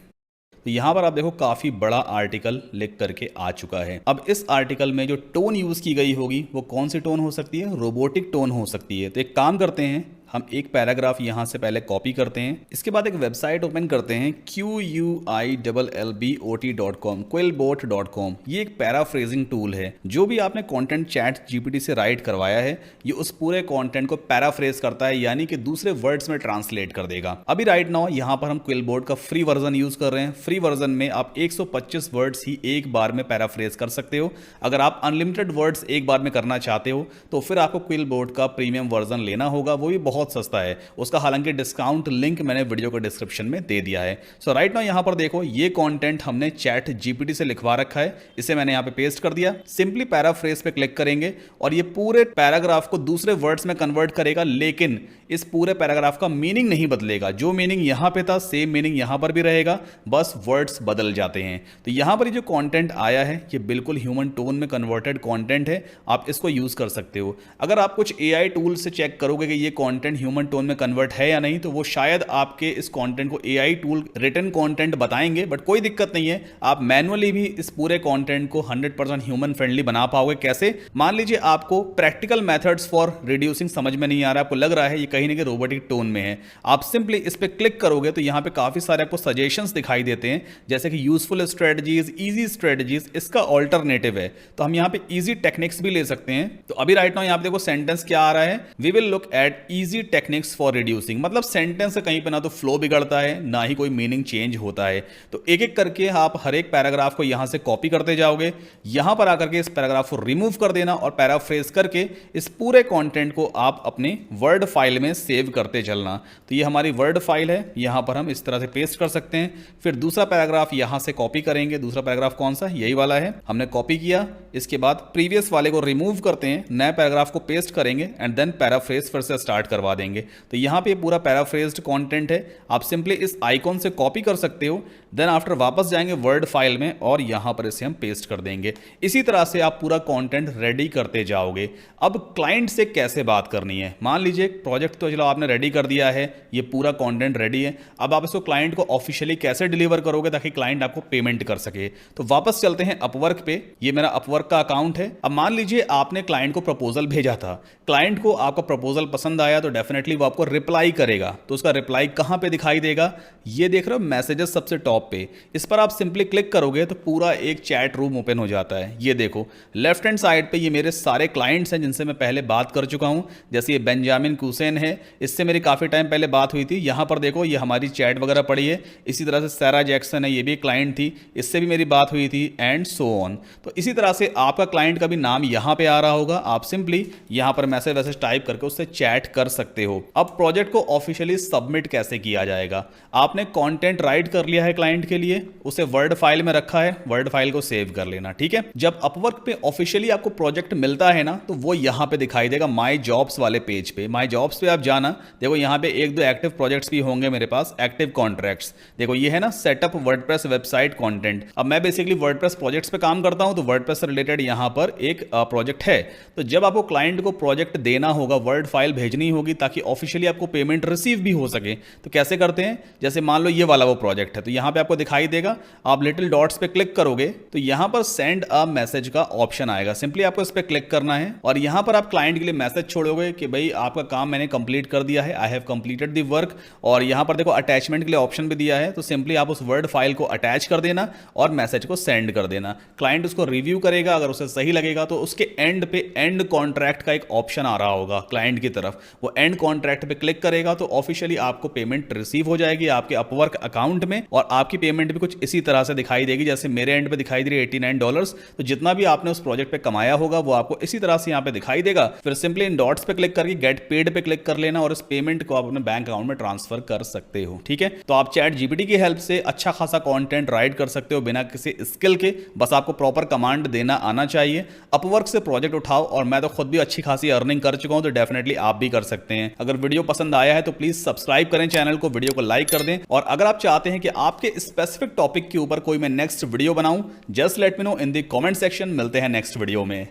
तो यहाँ पर आप देखो काफ़ी बड़ा आर्टिकल लिख करके आ चुका है। अब इस आर्टिकल में जो टोन यूज़ की गई होगी वो कौन सी टोन हो सकती है? रोबोटिक टोन हो सकती है। तो एक काम करते हैं, हम एक पैराग्राफ यहाँ से पहले कॉपी करते हैं, इसके बाद एक वेबसाइट ओपन करते हैं quillbot.com, quillbot.com। ये एक पैराफ्रेजिंग टूल है। जो भी आपने कंटेंट चैट जीपीटी से राइट करवाया है ये उस पूरे कंटेंट को पैराफ्रेज करता है, यानी कि दूसरे वर्ड्स में ट्रांसलेट कर देगा। अभी राइट नाउ यहाँ पर हम क्विलबोट का फ्री वर्जन यूज कर रहे हैं। फ्री वर्जन में आप 125 वर्ड्स ही एक बार में पैराफ्रेज कर सकते हो। अगर आप अनलिमिटेड वर्ड्स एक बार में करना चाहते हो तो फिर आपको क्विलबोट का प्रीमियम वर्जन लेना होगा, वो भी बहुत सस्ता है उसका। हालांकि डिस्काउंट लिंक मैंने वीडियो को डिस्क्रिप्शन में दे दिया है। सो राइट नाउ यहां पर देखो ये कंटेंट हमने चैट जीपीटी से लिखवा रखा है, इसे मैंने यहां पे पेस्ट कर दिया। सिंपली पैराफ्रेज पे क्लिक करेंगे और ये पूरे पैराग्राफ को दूसरे वर्ड्स में कन्वर्ट करेगा, लेकिन इस पूरे पैराग्राफ का मीनिंग नहीं बदलेगा। जो मीनिंग यहां पे था सेम मीनिंग यहां पर भी रहेगा, बस वर्ड्स बदल जाते हैं। तो यहां पर ये जो कंटेंट आया है ये बिल्कुल ह्यूमन टोन में कन्वर्टेड कंटेंट है, आप इसको यूज कर सकते हो। अगर आप कुछ एआई टूल से चेक करोगे कि ये कंटेंट कंटेंट ह्यूमन टोन में कन्वर्ट है या नहीं, तो वो शायद आपके इस कंटेंट को एआई टूल रिटन कंटेंट बताएंगे, बट कोई दिक्कत नहीं है, आप मैनुअली भी इस पूरे कंटेंट को 100% ह्यूमन फ्रेंडली बना पाओगे। कैसे? मान लीजिए आपको प्रैक्टिकल मेथड्स फॉर रिड्यूसिंग समझ में नहीं आ रहा, आपको लग रहा है ये कहीं ना कहीं रोबोटिक टोन में है, आप सिंपली इस पर क्लिक करोगे तो यहाँ पे काफी सारे आपको सजेशंस दिखाई देते हैं, जैसे कि यूजफुल स्ट्रेटजीज, इजी स्ट्रेटजीज, इसका ऑल्टरनेटिव है। तो हम यहाँ पे इजी टेक्निक्स भी ले सकते हैं। तो अभी राइट नाउ यहाँ पे देखो सेंटेंस क्या आ रहा है, we will look at easy techniques for reducing. मतलब सेंटेंस से कहीं पे ना तो फ्लो बिगड़ता है, ना ही कोई मीनिंग चेंज होता है। तो एक एक करके आप हर एक पैराग्राफ को यहां से कॉपी करते जाओगे, यहां पर आकर के इस पैराग्राफ को रिमूव कर देना और पैराफ्रेज करके इस पूरे कंटेंट को आप अपने वर्ड फाइल में सेव करते चलना। तो ये हमारी वर्ड फाइल है, यहां पर हम इस तरह से पेस्ट कर सकते हैं। फिर दूसरा पैराग्राफ यहां से कॉपी करेंगे, दूसरा पैराग्राफ कौन सा, यही वाला है, हमने कॉपी किया। इसके बाद प्रीवियस वाले को रिमूव करते हैं, नए पैराग्राफ को पेस्ट करेंगे एंड देन पैराफ्रेज फिर से स्टार्ट करवा देंगे। तो यहां पे पूरा पैराफ्रेज्ड कंटेंट है, आप सिंपली इस आइकॉन से कॉपी कर सकते हो, देन आफ्टर वापस जाएंगे वर्ड फाइल में और यहां पर इसे हम पेस्ट कर देंगे। इसी तरह से आप पूरा कंटेंट रेडी करते जाओगे। अब क्लाइंट से कैसे बात करनी है, मान लीजिए प्रोजेक्ट तो चलो आपने रेडी कर दिया है, ये पूरा कंटेंट रेडी है, अब आप इसको क्लाइंट को ऑफिशियली कैसे डिलीवर करोगे ताकि क्लाइंट आपको पेमेंट कर सके। तो वापस चलते हैं अपवर्क पे, ये मेरा अपवर्क का अकाउंट है। अब मान लीजिए आपने क्लाइंट को प्रपोजल भेजा था, क्लाइंट को आपका प्रपोजल पसंद आया तो डेफिनेटली वो आपको रिप्लाई करेगा। तो उसका रिप्लाई कहां पे दिखाई देगा, ये देख रहे हो मैसेजेस सबसे टॉप पे, इस पर आप सिंपली क्लिक करोगे तो पूरा एक चैट रूम ओपन हो जाता है। ये देखो लेफ्ट हैंड साइड पे ये मेरे सारे क्लाइंट्स हैं जिनसे मैं पहले बात कर चुका हूं, जैसे ये बेंजामिन कुसेन है, इससे मेरी काफी टाइम पहले बात हुई थी। यहां पर देखो ये हमारी चैट वगैरह पड़ी है। इसी तरह से सारा जैक्सन है, ये भी क्लाइंट थी, इससे भी मेरी बात हुई थी एंड सो ऑन। तो इसी तरह से आपका क्लाइंट का भी नाम यहां पे आ रहा होगा, आप सिंपली यहां पर मैसेज वैसेज टाइप करके उससे चैट कर सकते हो। अब प्रोजेक्ट को ऑफिशियली सबमिट कैसे किया जाएगा, आपने कंटेंट राइट कर लिया है क्लाइंट के लिए, उसे वर्ड फाइल में रखा है, वर्ड फाइल को सेव कर लेना, ठीक है। जब अपवर्क पे ऑफिशियली आपको प्रोजेक्ट मिलता है ना, तो वो यहां पे दिखाई देगा माय जॉब्स वाले पेज पे। माय जॉब्स पे आप जाना, देखो यहां पे एक दो एक्टिव प्रोजेक्ट्स भी होंगे मेरे पास, एक्टिव कॉन्ट्रैक्ट्स। देखो ये है ना सेटअप वर्डप्रेस वेबसाइट कंटेंट। अब मैं बेसिकली वर्डप्रेस प्रोजेक्ट्स पे काम करता हूं, तो वर्डप्रेस से रिलेटेड यहां पर एक प्रोजेक्ट है। तो जब आपको क्लाइंट को प्रोजेक्ट देना होगा, वर्ड फाइल भेजनी होगी ताकि ऑफिशियली आपको पेमेंट रिसीव भी हो सके, तो कैसे करते हैं, जैसे मान लो ये वाला वो प्रोजेक्ट है, तो यहां पे आपको दिखाई देगा, आप लिटिल डॉट्स पे क्लिक करोगे तो यहां पर सेंड अ मैसेज का ऑप्शन आएगा, सिंपली आपको इस पे क्लिक करना है और यहां पर आप क्लाइंट के लिए मैसेज छोड़ोगे कि भाई आपका काम मैंने कंप्लीट कर दिया है, I have completed the work. और यहां पर देखो अटैचमेंट के लिए ऑप्शन भी दिया है, तो सिंपली आप उस वर्ड फाइल को अटैच कर देना और मैसेज को सेंड कर देना। क्लाइंट उसको रिव्यू करेगा, अगर उसे सही लगेगा तो उसके एंड पे एंड कॉन्ट्रैक्ट का एक ऑप्शन आ रहा होगा क्लाइंट की तरफ, वो एंड कॉन्ट्रैक्ट पे क्लिक करेगा तो ऑफिशियली आपको पेमेंट रिसीव हो जाएगी आपके अपवर्क अकाउंट में। और आपकी पेमेंट भी कुछ इसी तरह से दिखाई देगी, जैसे मेरे एंड पे दिखाई दे रही है $89। तो जितना भी आपने उस प्रोजेक्ट पे कमाया होगा वो आपको इसी तरह से यहां पे दिखाई देगा। फिर सिंपली इन डॉट्स पे क्लिक करके गेट पेड पे क्लिक कर लेना और इस पेमेंट को आप अपने बैंक अकाउंट में ट्रांसफर कर सकते हो, ठीक है। तो आप चैट जीपीटी की हेल्प से अच्छा खासा कंटेंट राइट कर सकते हो बिना किसी स्किल के, बस आपको प्रॉपर कमांड देना आना चाहिए। अपवर्क से प्रोजेक्ट उठाओ, और मैं तो खुद भी अच्छी खासी अर्निंग कर चुका हूं, तो डेफिनेटली आप भी कर सकते हैं। अगर वीडियो पसंद आया है तो प्लीज सब्सक्राइब करें चैनल को, वीडियो को लाइक कर दें, और अगर आप चाहते हैं कि आपके स्पेसिफिक टॉपिक के ऊपर कोई मैं नेक्स्ट वीडियो बनाऊं, just let me know in the comment section. मिलते हैं नेक्स्ट वीडियो में।